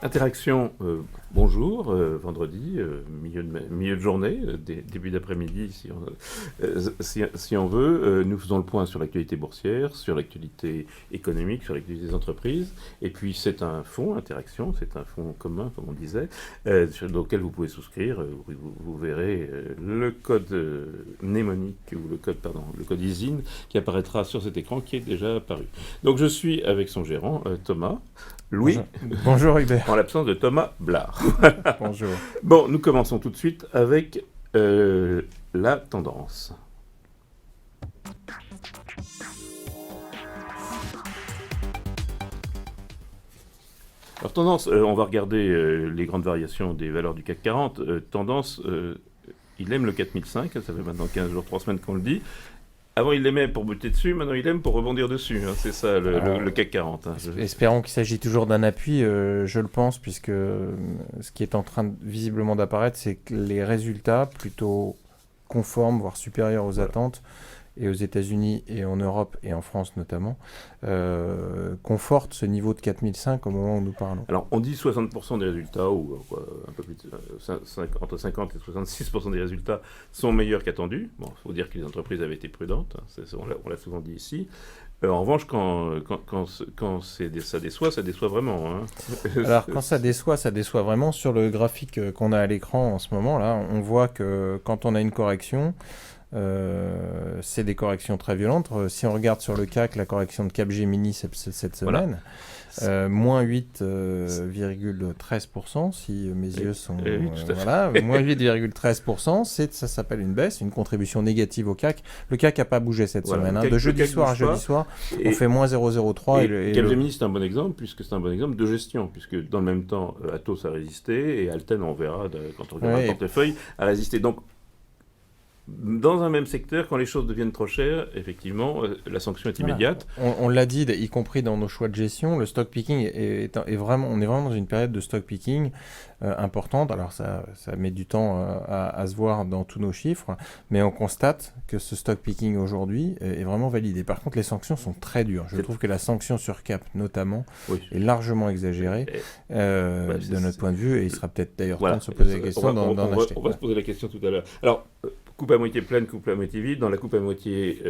Interaction, bonjour, vendredi, milieu de journée, début d'après-midi si on veut. Nous faisons le point sur l'actualité boursière, sur l'actualité économique, sur l'actualité des entreprises. Et puis c'est un fonds, Interaction, c'est un fonds commun, comme on disait, auquel vous pouvez souscrire. Vous verrez le code mnémonique, ou le code ISIN qui apparaîtra sur cet écran qui est déjà apparu. Donc je suis avec son gérant, Thomas. Louis. Bonjour Hubert. En l'absence de Thomas Blard. Bonjour. Bon, nous commençons tout de suite avec la tendance. Alors tendance, on va regarder les grandes variations des valeurs du CAC 40. Tendance, il aime le 4005, ça fait maintenant 15 jours, 3 semaines qu'on le dit. Avant, il l'aimait pour buter dessus, maintenant il aime pour rebondir dessus. Hein. C'est ça, le CAC 40. Hein. Espérons qu'il s'agit toujours d'un appui, je le pense, puisque ce qui est en train visiblement d'apparaître, c'est que les résultats, plutôt conformes, voire supérieurs aux attentes, et aux États-Unis et en Europe et en France notamment, confortent ce niveau de 4005 au moment où nous parlons. Alors, on dit 60% des résultats, ou un peu plus, entre 50 et 66% des résultats sont meilleurs qu'attendus. Bon, il faut dire que les entreprises avaient été prudentes, hein, on l'a souvent dit ici. En revanche, quand ça déçoit vraiment. Hein. Alors, quand ça déçoit vraiment. Sur le graphique qu'on a à l'écran en ce moment, là, on voit que quand on a une correction, c'est des corrections très violentes. Si on regarde sur le CAC, la correction de Capgemini cette semaine, moins 8,13%, si mes yeux sont... moins 8,13%, ça s'appelle une baisse, une contribution négative au CAC. Le CAC n'a pas bougé cette semaine. De jeudi soir à jeudi soir, on fait moins 0,03. Et Capgemini, c'est un bon exemple, puisque c'est un bon exemple de gestion, puisque dans le même temps, Atos a résisté, et Alten, on verra, quand on regarde le portefeuille, a résisté. Donc, dans un même secteur, quand les choses deviennent trop chères, effectivement, la sanction est immédiate. On l'a dit, y compris dans nos choix de gestion, le stock picking on est vraiment dans une période de stock picking importante. Alors ça met du temps à se voir dans tous nos chiffres, mais on constate que ce stock picking aujourd'hui est vraiment validé. Par contre, les sanctions sont très dures. Je trouve que la sanction sur Cap, notamment, est largement exagérée de notre point de vue, et il sera peut-être d'ailleurs temps de se poser la question d'en acheter. On va se poser la question tout à l'heure. Alors, coupe à moitié pleine, coupe à moitié vide. Dans la coupe à moitié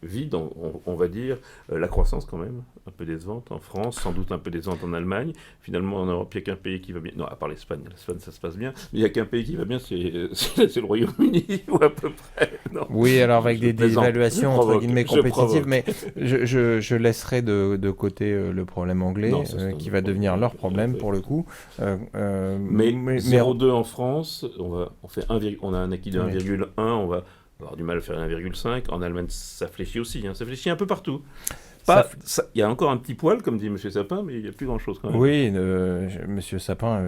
vide, on va dire la croissance quand même, un peu décevante en France, sans doute un peu décevante en Allemagne. Finalement, en Europe, il n'y a qu'un pays qui va bien. Non, à part l'Espagne. L'Espagne, ça se passe bien. Mais il n'y a qu'un pays qui va bien, c'est le Royaume-Uni, ou à peu près. Non. Oui, alors avec des évaluations entre guillemets compétitives, mais je laisserai de côté le problème anglais, qui va devenir leur problème pour le coup. Mais 0,2 en France, on a un acquis de 1,1, on va avoir du mal à faire 1,5. En Allemagne, ça fléchit aussi, ça fléchit un peu partout. Il y a encore un petit poil, comme dit M. Sapin, mais il n'y a plus grand-chose quand même. Oui, M. Sapin,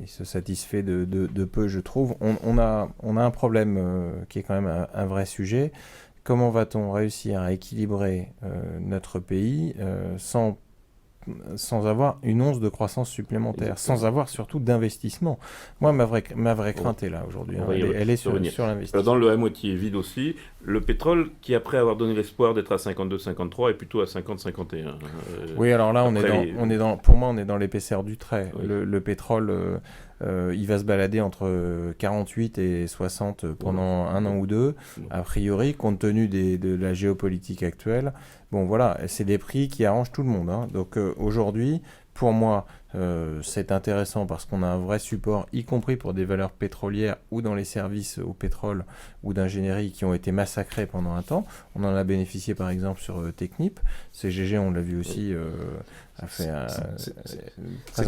il se satisfait de peu, je trouve. On a un problème qui est quand même un vrai sujet. Comment va-t-on réussir à équilibrer notre pays sans avoir une once de croissance supplémentaire, sans avoir surtout d'investissement. Moi, ma vraie crainte est là aujourd'hui. Elle est sur l'investissement. Dans le à moitié vide aussi, le pétrole, qui après avoir donné l'espoir d'être à 52-53, est plutôt à 50-51. Oui, alors là, pour moi, on est dans l'épaisseur du trait. Oui. Le pétrole... il va se balader entre 48 et 60 pendant un an ou deux, a priori, compte tenu de la géopolitique actuelle. Bon, voilà, c'est des prix qui arrangent tout le monde. Hein. Donc aujourd'hui, pour moi, c'est intéressant parce qu'on a un vrai support, y compris pour des valeurs pétrolières ou dans les services au pétrole ou d'ingénierie qui ont été massacrés pendant un temps. On en a bénéficié par exemple sur Technip. CGG, on l'a vu aussi, a fait c'est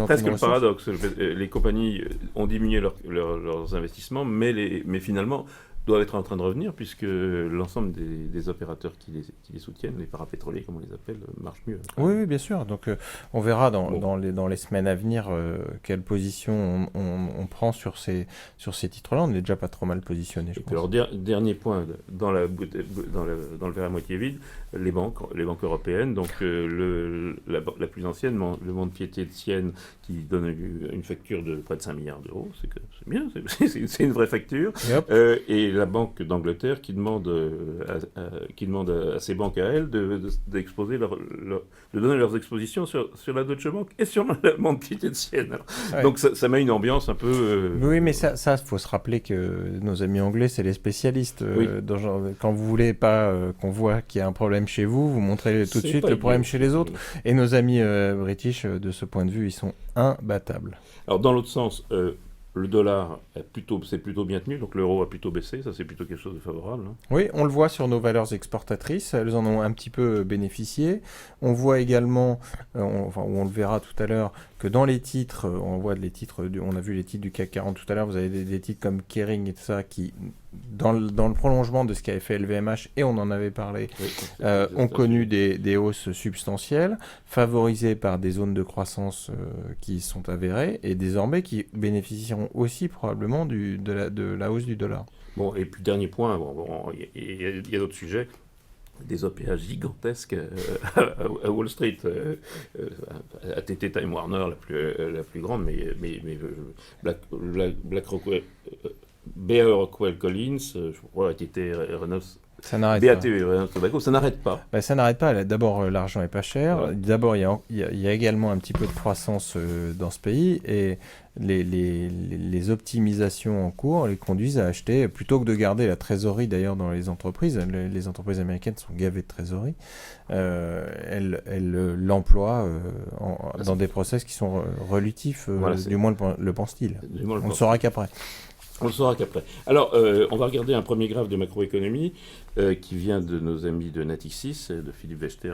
presque le paradoxe. Les compagnies ont diminué leurs investissements, mais finalement doivent être en train de revenir, puisque l'ensemble des opérateurs qui les soutiennent, les parapétroliers comme on les appelle, marchent mieux. Oui, bien sûr. Donc on verra dans les semaines à venir quelle position on prend sur ces titres-là. On n'est déjà pas trop mal positionné, je pense. Alors, dernier point, dans le verre à moitié vide, les banques européennes, donc la plus ancienne, le Montepaschi de Sienne, qui donne une facture de près de 5 milliards d'euros, c'est bien, c'est une vraie facture. Et c'est la Banque d'Angleterre qui demande à ses banques à elle d'exposer de donner leurs expositions sur la Deutsche Bank et sur l'allemande qui était sienne. Ouais. Donc ça met une ambiance un peu... Oui, mais ça, faut se rappeler que nos amis anglais, c'est les spécialistes. Oui. Quand vous voulez pas qu'on voit qu'il y a un problème chez vous, vous montrez tout de suite le problème chez les autres. Et nos amis british, de ce point de vue, ils sont imbattables. Alors dans l'autre sens, le dollar s'est plutôt bien tenu, donc l'euro a plutôt baissé, ça c'est plutôt quelque chose de favorable. Hein. Oui, on le voit sur nos valeurs exportatrices, elles en ont un petit peu bénéficié. On voit également, on le verra tout à l'heure, que dans les titres, on a vu les titres du CAC 40 tout à l'heure, vous avez des titres comme Kering et tout ça qui, dans le prolongement de ce qu'avait fait LVMH, et on en avait parlé, ont connu des hausses substantielles, favorisées par des zones de croissance qui sont avérées, et désormais qui bénéficieront aussi probablement de la hausse du dollar. Bon, et puis dernier point, il y a d'autres sujets. Des OPA gigantesques à Wall Street. AT&T Time Warner, la plus grande, mais Black Rockwell, BAE Rockwell Collins, je crois AT&T Reynolds. Ça n'arrête pas. Ça n'arrête pas. Ça n'arrête pas. D'abord, l'argent n'est pas cher. Ouais. D'abord, il y a également un petit peu de croissance dans ce pays. Et les optimisations en cours les conduisent à acheter, plutôt que de garder la trésorerie d'ailleurs dans les entreprises. Les entreprises américaines sont gavées de trésorerie. Elles l'emploient dans des process qui sont relutifs, du moins le pense-t-il. On ne saura qu'après. On le saura qu'après. Alors, on va regarder un premier graphe de macroéconomie qui vient de nos amis de Natixis, de Philippe Wechter,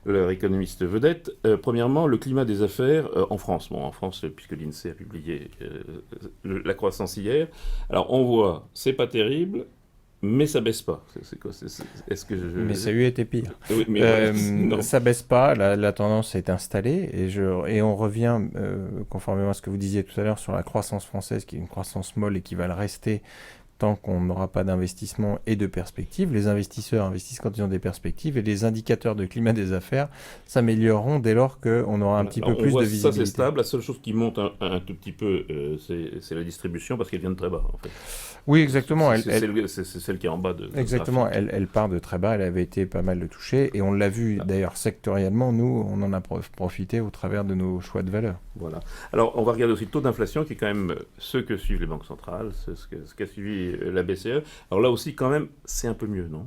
leur économiste vedette. Premièrement, le climat des affaires en France. Bon, en France, puisque l'INSEE a publié la croissance hier. Alors, on voit, c'est pas terrible, mais ça baisse pas. Mais ça a eu été pire. Oui, mais ça baisse pas, la tendance est installée et on revient, conformément à ce que vous disiez tout à l'heure, sur la croissance française, qui est une croissance molle et qui va le rester tant qu'on n'aura pas d'investissement et de perspectives. Les investisseurs investissent quand ils ont des perspectives et les indicateurs de climat des affaires s'amélioreront dès lors qu'on aura un petit peu plus de visibilité. Ça, c'est stable. La seule chose qui monte un tout petit peu, c'est la distribution parce qu'elle vient de très bas, en fait. Oui, exactement. C'est celle qui est en bas de... Exactement. Elle part de très bas. Elle avait été pas mal touchée. Et on l'a vu, d'ailleurs, sectoriellement. Nous, on en a profité au travers de nos choix de valeurs. Voilà. Alors, on va regarder aussi le taux d'inflation, qui est quand même ce que suivent les banques centrales, ce qu'a suivi la BCE. Alors là aussi, quand même, c'est un peu mieux, non ?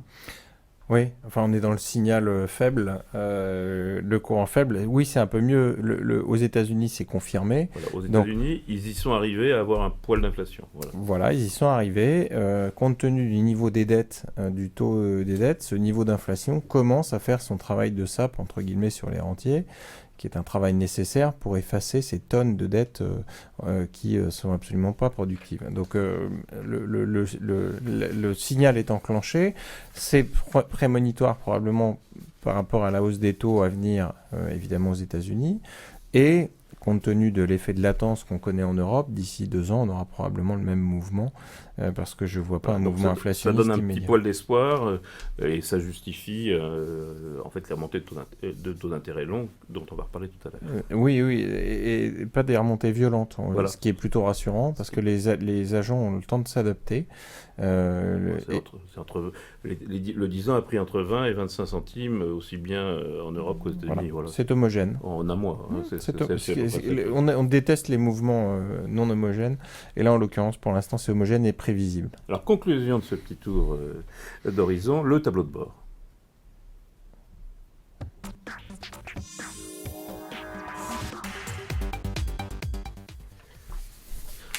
Oui, enfin on est dans le signal faible, le courant faible. Oui, c'est un peu mieux. Aux États-Unis, c'est confirmé. Voilà, aux États-Unis, ils y sont arrivés à avoir un poil d'inflation. Voilà, ils y sont arrivés. Compte tenu du niveau des dettes, du taux des dettes, ce niveau d'inflation commence à faire son travail de sape, entre guillemets, sur les rentiers, qui est un travail nécessaire pour effacer ces tonnes de dettes qui sont absolument pas productives. Donc le signal est enclenché, c'est prémonitoire probablement par rapport à la hausse des taux à venir, évidemment aux États-Unis, et compte tenu de l'effet de latence qu'on connaît en Europe, d'ici 2 ans, on aura probablement le même mouvement, parce que je ne vois pas un mouvement inflationniste immédiat. Ça donne un petit poil d'espoir, et ça justifie en fait les remontées de taux d'intérêt longs, dont on va reparler tout à l'heure. Oui, et pas des remontées violentes, ce qui est plutôt rassurant, parce que les agents ont le temps de s'adapter. Le 10 ans a pris entre 20 et 25 centimes, aussi bien en Europe qu'aux États-Unis. Voilà. C'est homogène. En un mois. On déteste les mouvements non homogènes, et là en l'occurrence pour l'instant c'est homogène et prévisible. Alors conclusion de ce petit tour d'horizon, le tableau de bord.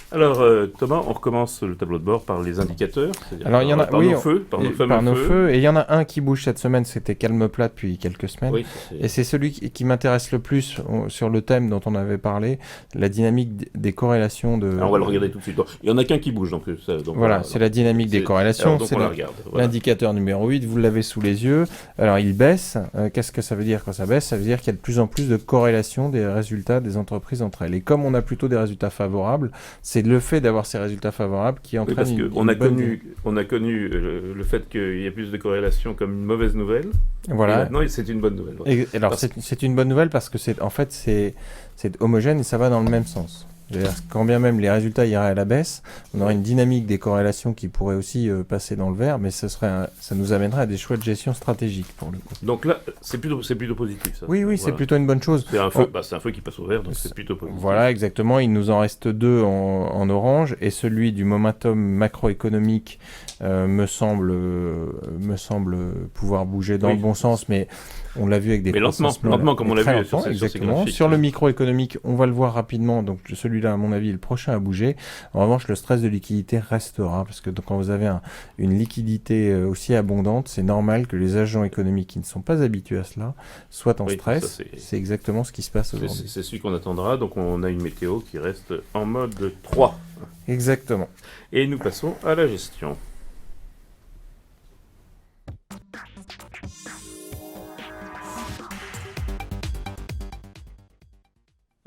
Alors, Thomas, on recommence le tableau de bord par les indicateurs. Alors, il y en a, par nos feux. Et il y en a un qui bouge cette semaine, c'était calme plat depuis quelques semaines. Oui, et c'est celui qui m'intéresse le plus sur le thème dont on avait parlé, la dynamique des corrélations de... Alors, on va le regarder tout de suite. Il y en a qu'un qui bouge. Donc voilà, c'est la dynamique des corrélations. C'est l'indicateur numéro 8, vous l'avez sous les yeux. Alors, il baisse. Qu'est-ce que ça veut dire quand ça baisse ? Ça veut dire qu'il y a de plus en plus de corrélations des résultats des entreprises entre elles. Et comme on a plutôt des résultats favorables, c'est le fait d'avoir ces résultats favorables qui entraîne parce qu'on a connu le fait qu'il y ait plus de corrélations comme une mauvaise nouvelle. Voilà. Et maintenant, c'est une bonne nouvelle. Et alors, c'est une bonne nouvelle parce que c'est homogène et ça va dans le même sens. C'est-à-dire, quand bien même les résultats iraient à la baisse, on aurait une dynamique des corrélations qui pourrait aussi passer dans le vert, mais ça nous amènerait à des choix de gestion stratégiques pour le coup. Donc là, c'est plutôt positif, ça. Oui, voilà. C'est plutôt une bonne chose. C'est un feu qui passe au vert, donc c'est plutôt positif. Voilà, exactement. Il nous en reste 2 en orange, et celui du momentum macroéconomique me semble pouvoir bouger dans le bon sens, mais on l'a vu avec des lentement, comme on l'a vu sur exactement. Sur le microéconomique, on va le voir rapidement, donc celui-là, à mon avis, est le prochain à bouger. En revanche, le stress de liquidité restera, parce que quand vous avez une liquidité aussi abondante, c'est normal que les agents économiques qui ne sont pas habitués à cela soient en stress. C'est exactement ce qui se passe aujourd'hui. C'est celui qu'on attendra, donc on a une météo qui reste en mode 3. Exactement. Et nous passons à la gestion.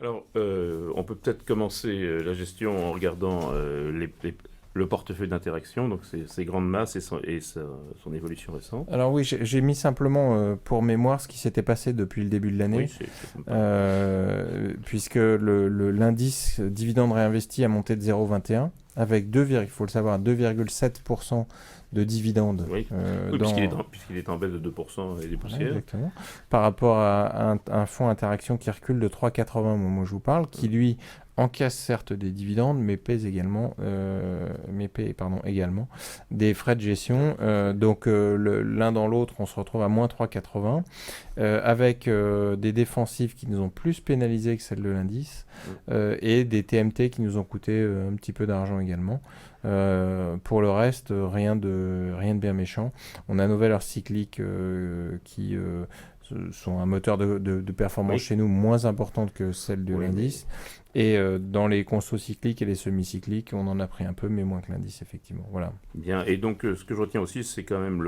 Alors, on peut peut-être commencer la gestion en regardant le portefeuille d'interaction, donc ces grandes masses et son évolution récente. Alors oui, j'ai mis simplement pour mémoire ce qui s'était passé depuis le début de l'année, puisque l'indice dividende réinvesti a monté de 0,21 avec il faut le savoir, 2,7% de dividendes. Oui, puisqu'il est en baisse de 2% et des poussières. Exactement. Par rapport à un fonds interaction qui recule de 3,80, moi je vous parle, qui lui encaisse certes des dividendes, mais paie également des frais de gestion. Donc l'un dans l'autre, on se retrouve à moins 3,80, avec des défensives qui nous ont plus pénalisé que celles de l'indice, et des TMT qui nous ont coûté un petit peu d'argent également. Pour le reste, rien de bien méchant. On a nos valeurs cycliques qui sont un moteur de performance chez nous moins importante que celle de l'indice. Et dans les consos cycliques et les semi-cycliques, on en a pris un peu, mais moins que l'indice, effectivement. Voilà. Bien, et donc ce que je retiens aussi, c'est quand même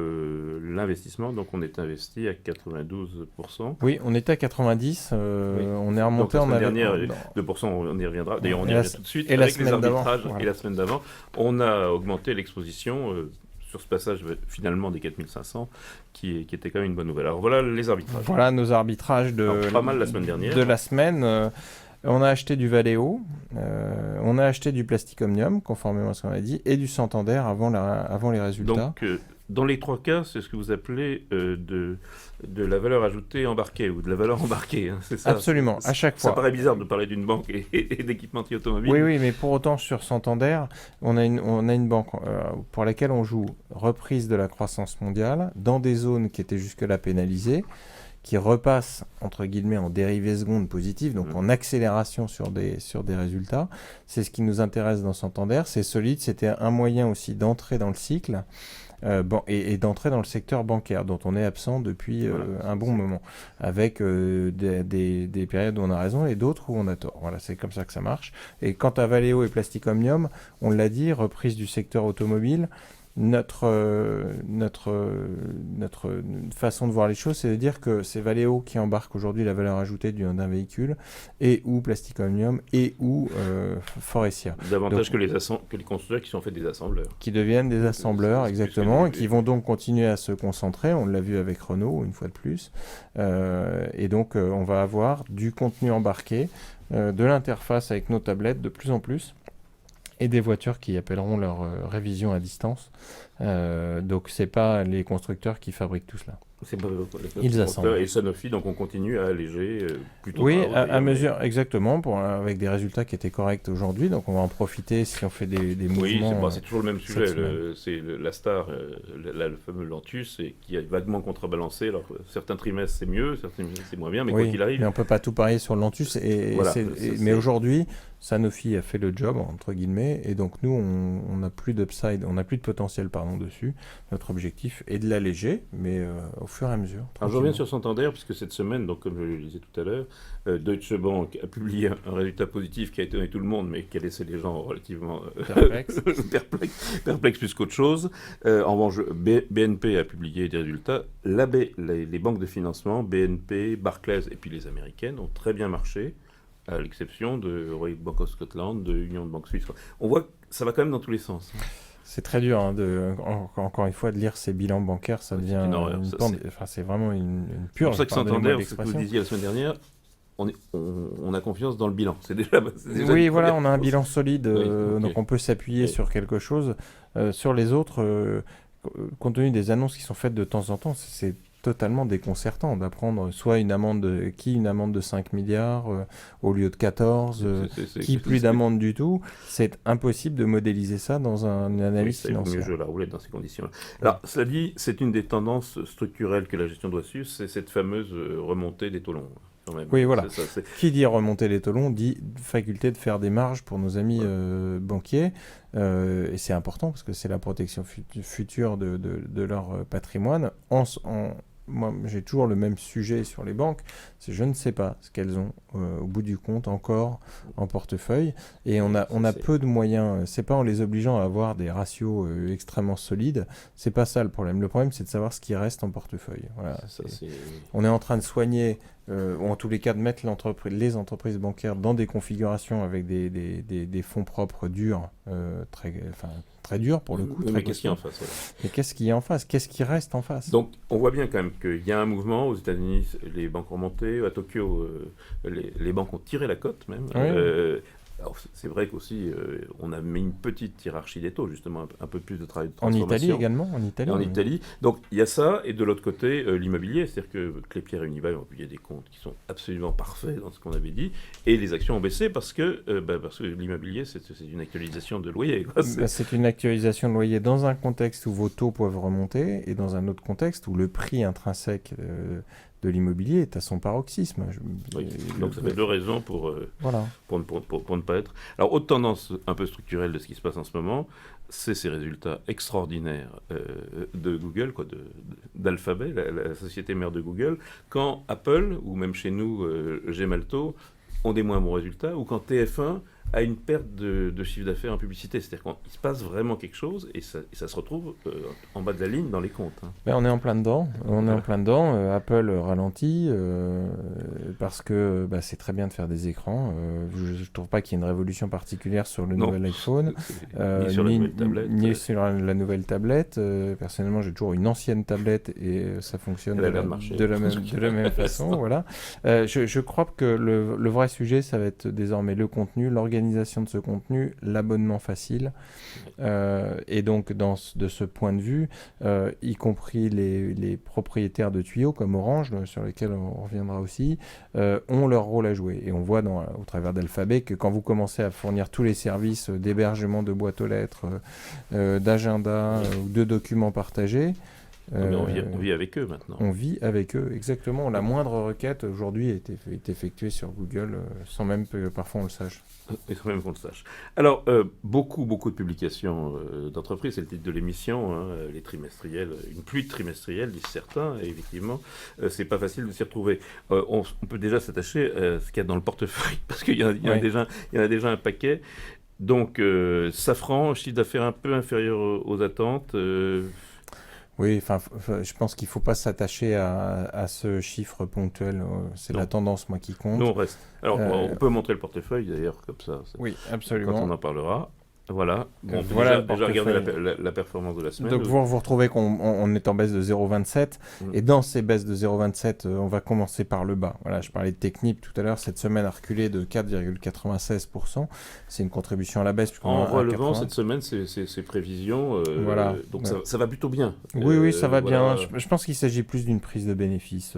l'investissement. Donc on est investi à 92%. Oui, on était à 90%. On est remonté en dernière, 2%, on y reviendra. D'ailleurs, on y revient tout de suite. Et avec les arbitrages. Et la semaine d'avant, on a augmenté l'exposition sur ce passage finalement des 4500, qui était quand même une bonne nouvelle. Alors voilà les arbitrages. Voilà nos arbitrages pas mal la semaine dernière. De la semaine. On a acheté du Valeo, on a acheté du Plastic Omnium, conformément à ce qu'on a dit, et du Santander avant les résultats. Donc, dans les 3 cas, c'est ce que vous appelez de la valeur ajoutée embarquée, ou de la valeur embarquée, hein, c'est ça? Absolument, à chaque fois. Ça paraît bizarre de parler d'une banque et d'équipementier automobile. Oui, mais pour autant, sur Santander, on a une banque pour laquelle on joue reprise de la croissance mondiale, dans des zones qui étaient jusque-là pénalisées, qui repasse, entre guillemets, en dérivée seconde positive, donc en accélération sur des résultats. C'est ce qui nous intéresse dans Santander. C'est solide, c'était un moyen aussi d'entrer dans le cycle et d'entrer dans le secteur bancaire, dont on est absent depuis un bon moment, avec des périodes où on a raison et d'autres où on a tort. Voilà, c'est comme ça que ça marche. Et quant à Valeo et Plastic Omnium, on l'a dit, reprise du secteur automobile. Notre façon de voir les choses, c'est de dire que c'est Valeo qui embarque aujourd'hui la valeur ajoutée d'un véhicule, et ou Plastic Omnium, et ou Faurecia. Davantage que les constructeurs qui sont faits des assembleurs. Qui deviennent des assembleurs, exactement, et qui vont donc continuer à se concentrer. On l'a vu avec Renault, une fois de plus. Et donc, on va avoir du contenu embarqué, de l'interface avec nos tablettes de plus en plus, et des voitures qui appelleront leur révision à distance. Donc c'est pas les constructeurs qui fabriquent tout cela. Ils assemblent. Et Sanofi, donc on continue à alléger plutôt. Oui, à mesure, exactement, avec des résultats qui étaient corrects aujourd'hui. Donc on va en profiter si on fait des mouvements. Oui, c'est toujours le même sujet. C'est la star, le fameux Lantus, qui a vaguement contrebalancé. Alors certains trimestres c'est mieux, certains trimestres c'est moins bien, mais quoi qu'il arrive. Mais on peut pas tout parier sur le Lantus. Mais aujourd'hui, Sanofi a fait le job, entre guillemets, et donc nous, on n'a plus d'upside, on n'a plus de potentiel dessus. Notre objectif est de l'alléger, mais au fur et à mesure. Alors je reviens sur Santander, puisque cette semaine, donc, comme je le disais tout à l'heure, Deutsche Bank a publié un résultat positif qui a étonné tout le monde, mais qui a laissé les gens relativement perplexes plus qu'autre chose. En revanche, BNP a publié des résultats. Les banques de financement, BNP, Barclays et puis les américaines, ont très bien marché, à l'exception de Royal Bank of Scotland, de Union de Banque Suisse. On voit que ça va quand même dans tous les sens. C'est très dur, encore une fois, de lire ces bilans bancaires, ça devient c'est vraiment une purge. C'est pour ça que Santander, ce que vous disiez la semaine dernière, on a confiance dans le bilan. C'est déjà oui, voilà, on a un bilan solide, donc on peut s'appuyer sur quelque chose. Sur les autres, compte tenu des annonces qui sont faites de temps en temps, c'est totalement déconcertant d'apprendre soit une amende de 5 milliards au lieu de 14, plus d'amende du tout. C'est impossible de modéliser ça dans une analyse financière. C'est mieux jouer la roulette dans ces conditions-là. Alors, cela dit, c'est une des tendances structurelles que la gestion doit suivre, c'est cette fameuse remontée des taux longs. Oui, voilà. Qui dit remonter les taux longs dit faculté de faire des marges pour nos amis banquiers. Et c'est important parce que c'est la protection future de leur patrimoine. Moi, j'ai toujours le même sujet sur les banques, c'est je ne sais pas ce qu'elles ont au bout du compte encore en portefeuille, et on a peu de moyens. C'est pas en les obligeant à avoir des ratios extrêmement solides, c'est pas ça le problème. Le problème, c'est de savoir ce qui reste en portefeuille. Voilà, on est en train de soigner, ou en tous les cas de mettre les entreprises bancaires dans des configurations avec des fonds propres durs, très dur pour le coup. Mais qu'est-ce qu'il y a en face Mais qu'est-ce qu'il y a en face? Qu'est-ce qui reste en face? Donc, on voit bien quand même qu'il y a un mouvement aux États-Unis, les banques ont remonté, à Tokyo, les banques ont tiré la cote même. Oui. Alors, c'est vrai qu'aussi, on a mis une petite hiérarchie des taux, justement, un peu plus de travail de transformation. En Italie également, en Italie. Donc, il y a ça, et de l'autre côté, l'immobilier, c'est-à-dire que Klépierre et Unibail ont publié des comptes qui sont absolument parfaits dans ce qu'on avait dit, et les actions ont baissé parce que l'immobilier, c'est une actualisation de loyer. C'est une actualisation de loyer dans un contexte où vos taux peuvent remonter, et dans un autre contexte où le prix intrinsèque de l'immobilier est à son paroxysme. Oui, donc ça fait deux raisons pour ne pas être... Alors, autre tendance un peu structurelle de ce qui se passe en ce moment, c'est ces résultats extraordinaires de Google, d'Alphabet, la société mère de Google, quand Apple, ou même chez nous, Gemalto, ont des moins bons résultats, ou quand TF1 a une perte de chiffre d'affaires en publicité. C'est-à-dire qu'il se passe vraiment quelque chose et ça se retrouve en bas de la ligne dans les comptes. Ben, on est en plein dedans. Apple ralentit parce que c'est très bien de faire des écrans. Je ne trouve pas qu'il y ait une révolution particulière sur le nouvel iPhone. Ni sur la nouvelle tablette. Personnellement, j'ai toujours une ancienne tablette et ça fonctionne de la même façon. Voilà. Je crois que le vrai sujet, ça va être désormais le contenu, l'organisation de ce contenu, l'abonnement facile. Et donc, de ce point de vue, y compris les propriétaires de tuyaux comme Orange, sur lesquels on reviendra aussi, ont leur rôle à jouer. Et on voit au travers d'Alphabet que quand vous commencez à fournir tous les services d'hébergement de boîtes aux lettres, d'agenda ou de documents partagés, mais on vit avec eux maintenant. On vit avec eux, exactement. La moindre requête aujourd'hui est effectuée sur Google sans même que parfois on le sache. Et sans même qu'on le sache. Alors, beaucoup de publications d'entreprises, c'est le titre de l'émission, les trimestriels, une pluie de trimestriels, disent certains, et effectivement, c'est pas facile de s'y retrouver. On peut déjà s'attacher à ce qu'il y a dans le portefeuille, parce qu'il y en a déjà un paquet. Donc, Safran, chiffre d'affaires un peu inférieur aux attentes. Oui, je pense qu'il ne faut pas s'attacher à ce chiffre ponctuel. C'est la tendance, moi, qui compte. Nous, on reste. Alors, on peut montrer le portefeuille, d'ailleurs, comme ça. Oui, absolument. Quand on en parlera. Voilà. Bon, on peut déjà regarder la performance de la semaine. Donc, vous retrouvez qu'on est en baisse de 0,27. Et dans ces baisses de 0,27, on va commencer par le bas. Voilà, je parlais de Technip tout à l'heure. Cette semaine a reculé de 4,96%. C'est une contribution à la baisse. En relevant cette semaine ces prévisions. Voilà. Donc, ça va plutôt bien. Oui, ça va bien. Je pense qu'il s'agit plus d'une prise de bénéfice.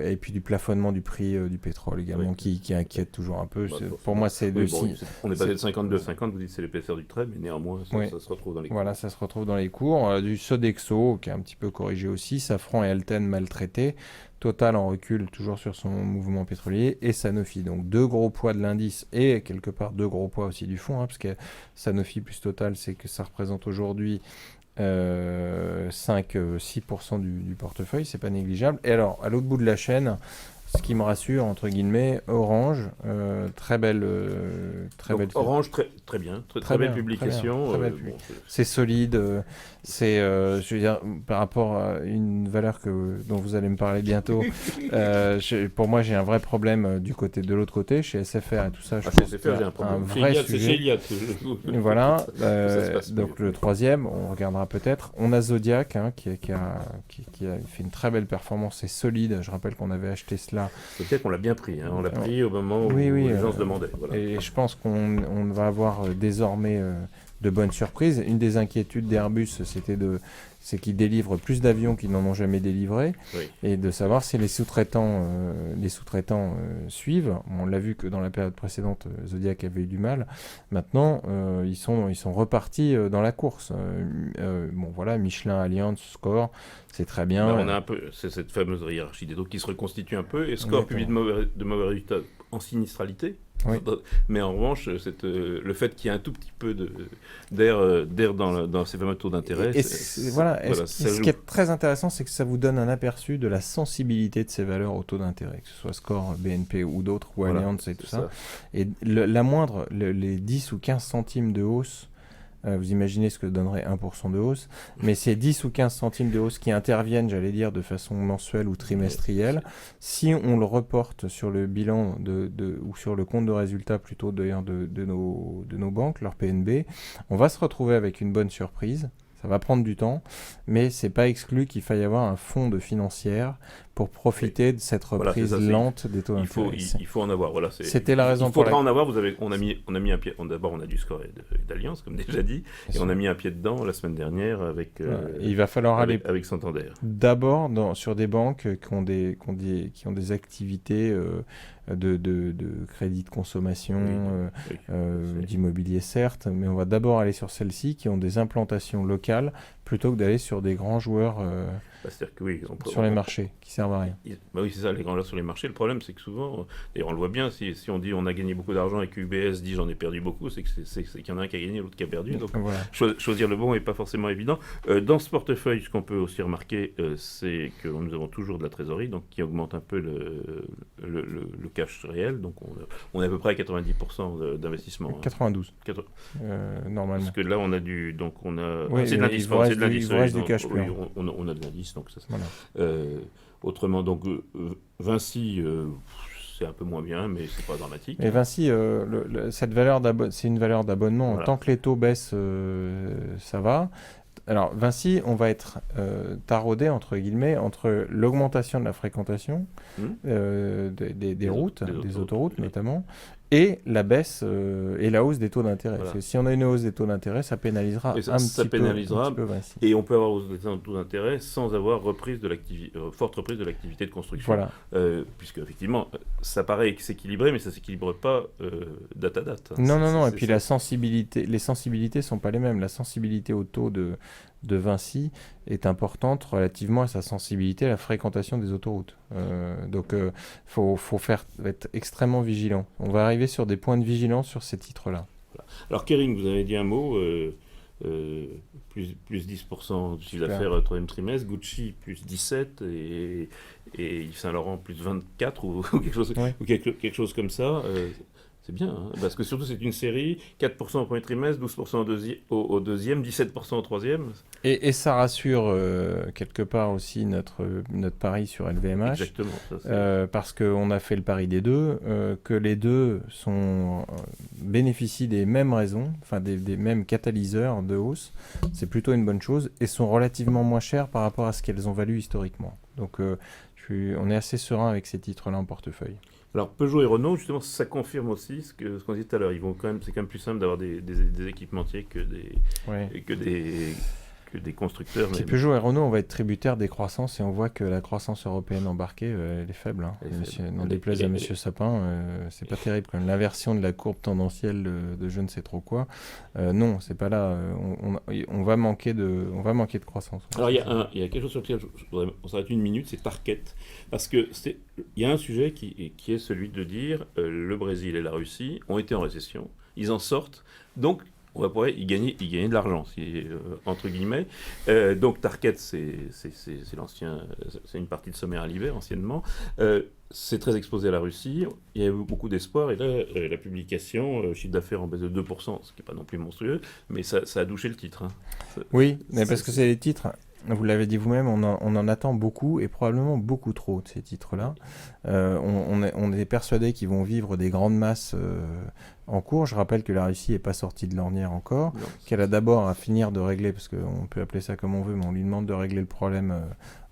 Et puis du plafonnement du prix du pétrole également, qui inquiète toujours un peu. Pour moi, c'est le signe. On est passé de 52,50, vous dites c'est l'épaisseur du trait, mais néanmoins, ça se retrouve dans les cours. Voilà, ça se retrouve dans les cours. Du Sodexo, qui est un petit peu corrigé aussi, Safran et Alten maltraités, Total en recul, toujours sur son mouvement pétrolier, et Sanofi. Donc deux gros poids de l'indice et quelque part deux gros poids aussi du fonds, parce que Sanofi plus Total, c'est que ça représente aujourd'hui 5-6% du portefeuille, c'est pas négligeable. Et alors, à l'autre bout de la chaîne, ce qui me rassure, entre guillemets, Orange, très belle Orange, très bien, très belle publication. C'est solide, je veux dire, par rapport à une valeur dont vous allez me parler bientôt, pour moi, j'ai un vrai problème de l'autre côté, chez SFR et tout ça. Chez SFR, j'ai un problème. Un vrai sujet. C'est chez Iliad. Voilà, donc le troisième, on regardera peut-être. On a Zodiac, qui a fait une très belle performance, c'est solide. Je rappelle qu'on avait acheté cela Voilà. C'est-à-dire qu'on l'a bien pris. Hein. On l'a pris au moment où les gens se demandaient. Voilà. Et je pense qu'on va avoir désormais de bonnes surprises. Une des inquiétudes d'Airbus, c'est qu'ils délivrent plus d'avions qu'ils n'en ont jamais délivré, et de savoir si les sous-traitants suivent. On l'a vu que dans la période précédente, Zodiac avait eu du mal. Maintenant, ils sont repartis dans la course. Voilà, Michelin, Allianz, Score, c'est très bien. On a un peu cette fameuse hiérarchie des taux qui se reconstitue un peu, et Score publie de mauvais résultats en sinistralité. Oui. Mais en revanche, le fait qu'il y ait un tout petit peu d'air dans ces fameux taux d'intérêt. Ce qui est très intéressant, c'est que ça vous donne un aperçu de la sensibilité de ces valeurs au taux d'intérêt, que ce soit Score, BNP ou d'autres, ou Allianz et tout ça. Et les 10 ou 15 centimes de hausse, vous imaginez ce que donnerait 1% de hausse, mais ces 10 ou 15 centimes de hausse qui interviennent, j'allais dire, de façon mensuelle ou trimestrielle, si on le reporte sur le bilan ou sur le compte de résultat plutôt d'ailleurs de nos banques, leur PNB, on va se retrouver avec une bonne surprise. Ça va prendre du temps, mais c'est pas exclu qu'il faille avoir un fonds de financière pour profiter de cette reprise lente des taux d'intérêt. Il faut en avoir. Voilà, c'était la raison pour laquelle... Il faudra en avoir. On a mis un pied. D'abord, on a du Score et d'Allianz, comme déjà dit, et on a mis un pied dedans la semaine dernière avec. Il va falloir aller avec Santander. D'abord sur des banques qui ont des activités de crédit de consommation, d'immobilier certes, mais on va d'abord aller sur celles-ci qui ont des implantations locales plutôt que d'aller sur des grands joueurs c'est-à-dire que sur les marchés qui servent à rien. Oui, c'est ça, les grands joueurs sur les marchés. Le problème, c'est que souvent, d'ailleurs on le voit bien, si on dit on a gagné beaucoup d'argent et que UBS dit j'en ai perdu beaucoup, c'est qu'il y en a un qui a gagné et l'autre qui a perdu. Donc choisir le bon n'est pas forcément évident. Dans ce portefeuille, ce qu'on peut aussi remarquer, c'est que nous avons toujours de la trésorerie, donc qui augmente un peu le cash réel. Donc on est à peu près à 90% d'investissement. 92. Normalement. Parce que là, on a du... Donc on a... c'est de l'indice. Il reste du cash plein. On a de l'indice, donc ça... Voilà. Autrement, donc Vinci, c'est un peu moins bien, mais c'est pas dramatique. Et Vinci, cette valeur c'est une valeur d'abonnement. Voilà. Tant que les taux baissent, ça va. Alors Vinci, on va être taraudé entre guillemets entre l'augmentation de la fréquentation des routes, des autoroutes notamment, et la baisse et la hausse des taux d'intérêt. Voilà. Si on a une hausse des taux d'intérêt, ça pénalisera un petit peu Vinci. Et on peut avoir une hausse des taux d'intérêt sans avoir forte reprise de l'activité de construction. Voilà. Puisque effectivement, ça paraît s'équilibrer, mais ça ne s'équilibre pas date à date. Non. Et puis les sensibilités ne sont pas les mêmes. La sensibilité au taux de Vinci est importante relativement à sa sensibilité à la fréquentation des autoroutes. Donc faut être extrêmement vigilant. On va arriver sur des points de vigilance sur ces titres-là. Voilà. Alors Kering, vous avez dit un mot, plus 10% du chiffre d'affaires au troisième trimestre, Gucci plus 17% et Yves Saint Laurent plus 24% ou quelque chose comme ça. C'est bien, hein, parce que surtout c'est une série, 4% au premier trimestre, 12% au deuxième, 17% au troisième. Et ça rassure quelque part aussi notre pari sur LVMH. Exactement. Parce qu'on a fait le pari des deux, que les deux bénéficient des mêmes raisons, enfin des mêmes catalyseurs de hausse. C'est plutôt une bonne chose et sont relativement moins chers par rapport à ce qu'elles ont valu historiquement. Donc on est assez serein avec ces titres-là en portefeuille. Alors Peugeot et Renault, justement, ça confirme aussi ce qu'on disait tout à l'heure. C'est quand même plus simple d'avoir des équipementiers que des constructeurs. Puis Peugeot et Renault, on va être tributaire des croissances et on voit que la croissance européenne embarquée, elle est faible. Hein. N'en déplaise à M. Sapin, c'est pas terrible. Quand même. L'inversion de la courbe tendancielle de je ne sais trop quoi, non, c'est pas là. On va manquer de croissance. Alors il y a quelque chose sur lequel on s'arrête une minute, c'est Tarkett. Parce que il y a un sujet qui est celui de dire le Brésil et la Russie ont été en récession, ils en sortent, donc on va pouvoir y gagner de l'argent, entre guillemets. Donc Tarkett, c'est une partie de Sommer à l'hiver anciennement. C'est très exposé à la Russie. Il y a eu beaucoup d'espoir. Et là, la publication, chiffre d'affaires en baisse de 2%, ce qui n'est pas non plus monstrueux, mais ça a douché le titre. Hein. Oui, mais parce que c'est les titres. Vous l'avez dit vous-même, on en attend beaucoup et probablement beaucoup trop de ces titres-là. On est persuadé qu'ils vont vivre des grandes masses en cours. Je rappelle que la Russie n'est pas sortie de l'ornière encore, qu'elle a d'abord à finir de régler, parce qu'on peut appeler ça comme on veut, mais on lui demande de régler le problème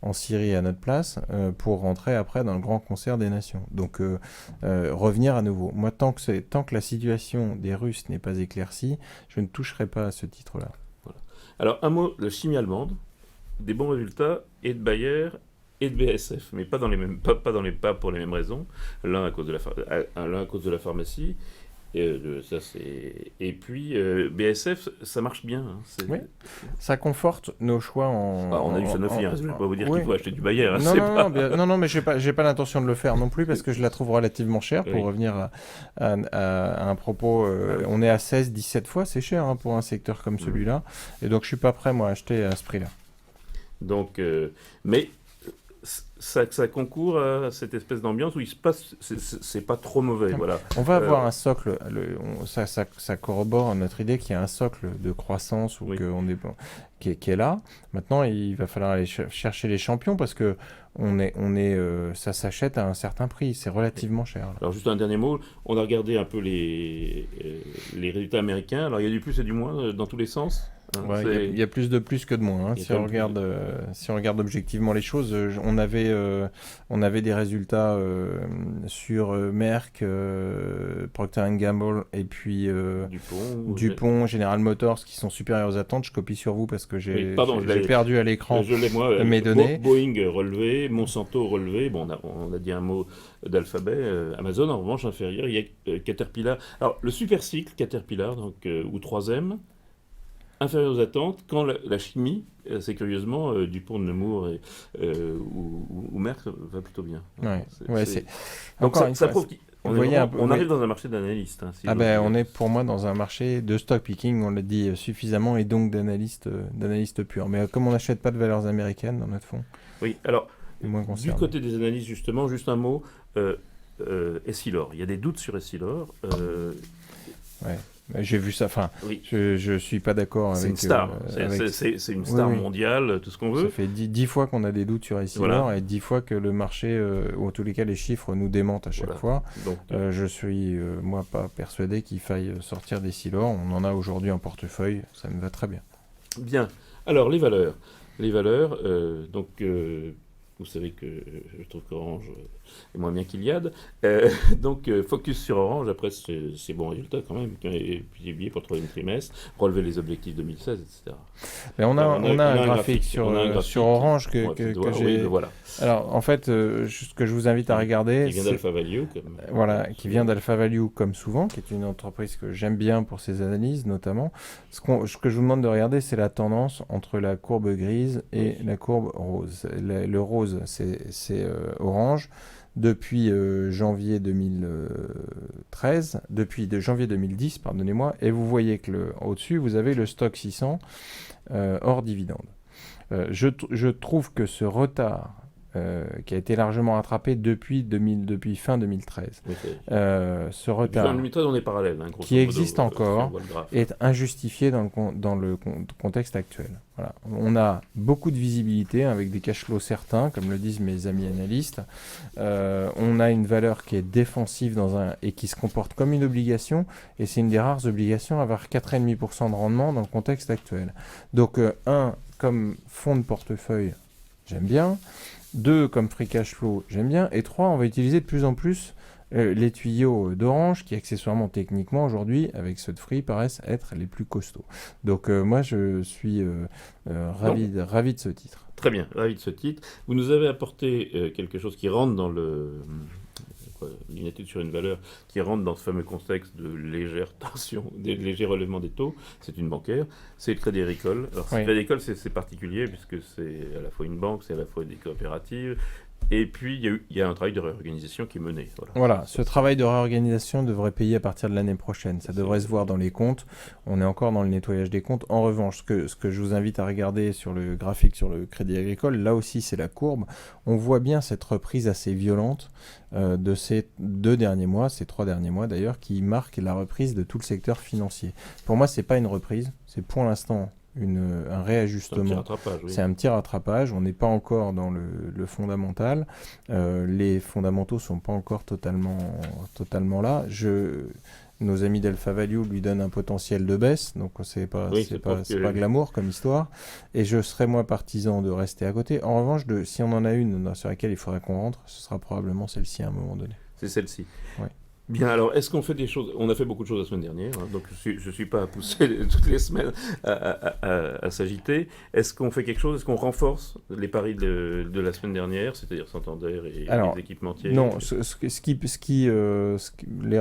en Syrie à notre place pour rentrer après dans le grand concert des nations. Donc revenir à nouveau. Moi, tant que la situation des Russes n'est pas éclaircie, je ne toucherai pas à ce titre-là. Voilà. Alors un mot, la chimie allemande. Des bons résultats et de Bayer et de BASF, mais pas pour les mêmes raisons. L'un à cause de la pharmacie, et puis BASF, ça marche bien. Oui, ça conforte nos choix on a eu Sanofi, je ne vais pas vous dire qu'il faut acheter du Bayer. Non, mais j'ai pas l'intention de le faire non plus parce que je la trouve relativement chère. Pour revenir à un propos, on est à 16-17 fois, c'est cher pour un secteur comme celui-là, et donc je suis pas prêt moi à acheter à ce prix-là. Donc, mais ça concourt à cette espèce d'ambiance où il se passe, c'est pas trop mauvais, voilà. On va avoir un socle, ça corrobore notre idée qu'il y a un socle de croissance qui est là. Maintenant, il va falloir aller chercher les champions parce que ça s'achète à un certain prix, c'est relativement cher. Là. Alors juste un dernier mot, on a regardé un peu les résultats américains. Alors il y a du plus et du moins dans tous les sens. Il y a plus que de moins. Si on regarde objectivement les choses, on avait des résultats sur Merck, Procter & Gamble et puis Dupont, General Motors qui sont supérieurs aux attentes. Je copie sur vous parce que j'ai perdu à l'écran mes données. Boeing relevé, Monsanto relevé. Bon, on a dit un mot d'Alphabet. Amazon en revanche inférieur. Il y a Caterpillar. Alors le super cycle Caterpillar, donc ou 3M. Inférieur aux attentes, quand la chimie, c'est curieusement Donc ça prouve qu'on arrive dans un marché d'analystes. On est pour moi dans un marché de stock picking, on l'a dit suffisamment, et donc d'analystes purs. Mais comme on n'achète pas de valeurs américaines dans notre fonds. Oui, alors, du côté des analystes, justement, juste un mot, Essilor. Il y a des doutes sur Essilor. J'ai vu ça, je suis pas d'accord avec... C'est une star, c'est une star mondiale, tout ce qu'on veut. Ça fait 10 fois qu'on a des doutes sur Essilor et 10 fois que le marché, ou en tous les cas les chiffres, nous démentent à chaque fois. Donc, je suis, moi, pas persuadé qu'il faille sortir d'Essilor. On en a aujourd'hui en portefeuille, ça me va très bien. Bien. Alors, les valeurs. Vous savez que je trouve qu'Orange est moins bien qu'Iliade. Donc, focus sur Orange, après ces bons résultats quand même, et puis publié pour le troisième trimestre, relever les objectifs 2016, etc. Mais on a un graphique sur Orange que j'ai... Voilà. Alors, en fait, ce que je vous invite à regarder... Qui vient d'AlphaValue. Qui vient d'AlphaValue comme souvent, qui est une entreprise que j'aime bien pour ses analyses notamment. Ce que je vous demande de regarder, c'est la tendance entre la courbe grise et la courbe rose. Le rose, c'est Orange. Depuis janvier 2013, depuis janvier 2010, pardonnez-moi, et vous voyez que au-dessus, vous avez le stock 600 hors dividende. Je trouve que ce retard qui a été largement rattrapé depuis fin 2013. Ce retard fin 2013, on est parallèle, qui existe encore, est injustifié dans le contexte actuel. Voilà. On a beaucoup de visibilité avec des cash flows certains, comme le disent mes amis analystes. On a une valeur qui est défensive et qui se comporte comme une obligation, et c'est une des rares obligations à avoir 4,5% de rendement dans le contexte actuel. Donc, comme fonds de portefeuille, j'aime bien. 2, comme free cash flow, j'aime bien. Et 3, on va utiliser de plus en plus les tuyaux d'Orange, qui accessoirement techniquement aujourd'hui, avec ceux de Free, paraissent être les plus costauds. Donc moi, je suis ravi de ce titre. Très bien, ravi de ce titre. Vous nous avez apporté quelque chose qui rentre dans une étude sur une valeur qui rentre dans ce fameux contexte de légère tension, des légers relèvements des taux. C'est une bancaire, c'est le Crédit Agricole. Alors, le Crédit Agricole, c'est particulier puisque c'est à la fois une banque, c'est à la fois des coopératives. Et puis, il y a un travail de réorganisation qui est mené. Voilà, ce travail de réorganisation devrait payer à partir de l'année prochaine. Ça devrait se voir dans les comptes. On est encore dans le nettoyage des comptes. En revanche, ce que je vous invite à regarder sur le graphique sur le Crédit Agricole, là aussi, c'est la courbe. On voit bien cette reprise assez violente de ces 2 derniers mois, ces 3 derniers mois d'ailleurs, qui marquent la reprise de tout le secteur financier. Pour moi, ce n'est pas une reprise. C'est pour l'instant un réajustement. C'est un petit rattrapage. On n'est pas encore dans le fondamental. Les fondamentaux ne sont pas encore totalement là. Nos amis d'Alpha Value lui donnent un potentiel de baisse, donc c'est pas glamour comme histoire. Et je serais moi partisan de rester à côté. En revanche, si on en a une sur laquelle il faudrait qu'on rentre, ce sera probablement celle-ci à un moment donné. C'est celle-ci. Ouais. Bien, alors, est-ce qu'on fait des choses? On a fait beaucoup de choses la semaine dernière, hein, donc je ne suis pas à pousser toutes les semaines à s'agiter. Est-ce qu'on fait quelque chose? Est-ce qu'on renforce les paris de la semaine dernière, c'est-à-dire Santander et les équipementiers? Non,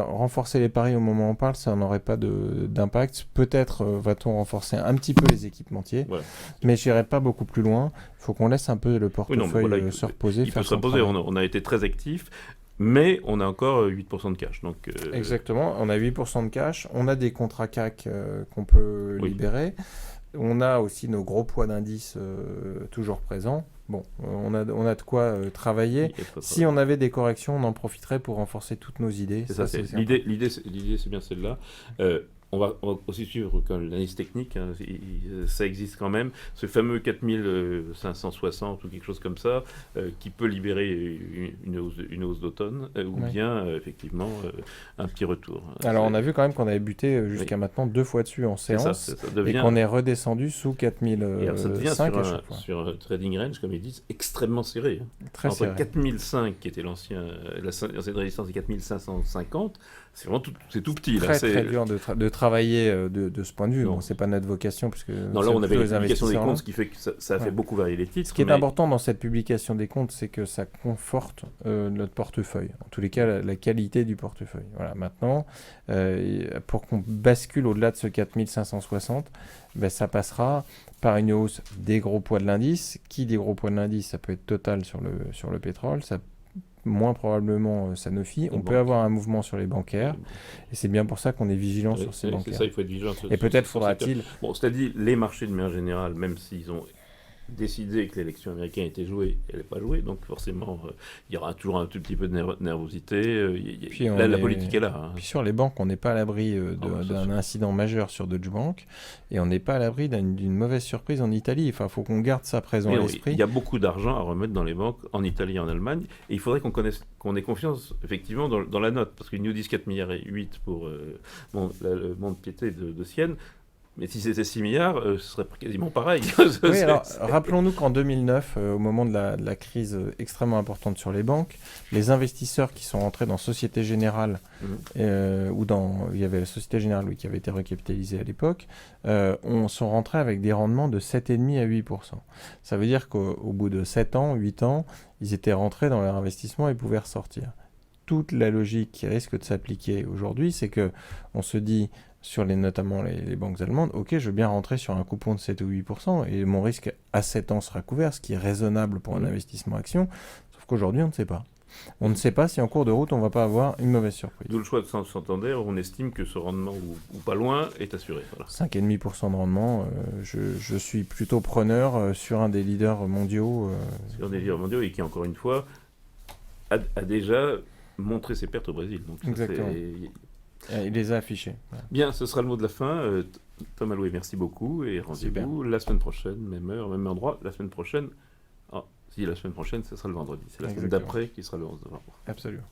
renforcer les paris au moment où on parle, ça n'aurait pas d'impact. Peut-être va-t-on renforcer un petit peu les équipementiers, voilà. Mais je n'irai pas beaucoup plus loin. Il faut qu'on laisse un peu le portefeuille se reposer. Il faut se reposer, on a été très actifs. Mais on a encore 8% de cash. Donc, Exactement, on a 8% de cash. On a des contrats CAC qu'on peut libérer. On a aussi nos gros poids d'indice toujours présents. Bon, on a de quoi travailler. Si on avait des corrections, on en profiterait pour renforcer toutes nos idées. L'idée, c'est bien celle-là. On va aussi suivre l'analyse technique, hein, ça existe quand même, ce fameux 4560 ou quelque chose comme ça, qui peut libérer une hausse d'automne, ou bien effectivement un petit retour. Alors on a vu quand même qu'on avait buté jusqu'à maintenant 2 fois dessus en séance, et qu'on est redescendu sous 4005 ça devient sur un trading range, comme ils disent, extrêmement serré. Très entre serré. 4005 qui était l'ancienne résistance et 4550, c'est tout petit. Très dur de travailler de ce point de vue. Bon, c'est pas notre vocation. Parce que non, là, on avait la publication des comptes, ce qui fait que ça a fait beaucoup varier les titres. Ce qui est important dans cette publication des comptes, c'est que ça conforte notre portefeuille. En tous les cas, la qualité du portefeuille. Voilà. Maintenant, pour qu'on bascule au-delà de ce 4560, ça passera par une hausse des gros poids de l'indice. Qui dit gros poids de l'indice? Ça peut être Total sur le pétrole, ça moins probablement Sanofi. On peut avoir un mouvement sur les bancaires, et c'est bien pour ça qu'on est vigilant sur ces bancaires. C'est ça, il faut être vigilant. Et peut-être faudra-t-il... Bon, c'est-à-dire, les marchés de manière générale, même s'ils ont décidé que l'élection américaine était jouée, elle n'est pas jouée, donc forcément, il y aura toujours un tout petit peu de nervosité. La politique est là. Hein. Puis sur les banques, on n'est pas à l'abri d'un incident majeur sur Deutsche Bank, et on n'est pas à l'abri d'une mauvaise surprise en Italie. Enfin, il faut qu'on garde ça présent à l'esprit. Il y a beaucoup d'argent à remettre dans les banques en Italie et en Allemagne, et il faudrait qu'on ait confiance effectivement dans la note, parce qu'ils nous disent 4,8 milliards pour le Mont-de-Piété de Sienne. Mais si c'était 6 milliards, ce serait quasiment pareil. Oui, alors rappelons-nous qu'en 2009, au moment de la crise extrêmement importante sur les banques, les investisseurs qui sont rentrés dans Société Générale, il y avait la Société Générale qui avait été recapitalisée à l'époque, sont rentrés avec des rendements de 7,5 à 8%. Ça veut dire qu'au bout de 7 ans, 8 ans, ils étaient rentrés dans leur investissement et pouvaient ressortir. Toute la logique qui risque de s'appliquer aujourd'hui, c'est qu'on se dit... notamment les banques allemandes, ok, je veux bien rentrer sur un coupon de 7 ou 8%, et mon risque à 7 ans sera couvert, ce qui est raisonnable pour un investissement action, sauf qu'aujourd'hui, on ne sait pas. On ne sait pas si en cours de route, on ne va pas avoir une mauvaise surprise. D'où le choix de Santander, on estime que ce rendement, ou pas loin, est assuré. Voilà. 5,5% de rendement, je suis plutôt preneur sur un des leaders mondiaux. Sur un des leaders mondiaux, et qui, encore une fois, a déjà montré ses pertes au Brésil. Donc, exactement. Il les a affichés. Ouais. Bien, ce sera le mot de la fin. Thomas Loué, merci beaucoup. Et rendez-vous la semaine prochaine, même heure, même endroit. La semaine prochaine, la semaine prochaine, ce sera le vendredi. C'est la semaine d'après qui sera le 11 novembre. Absolument.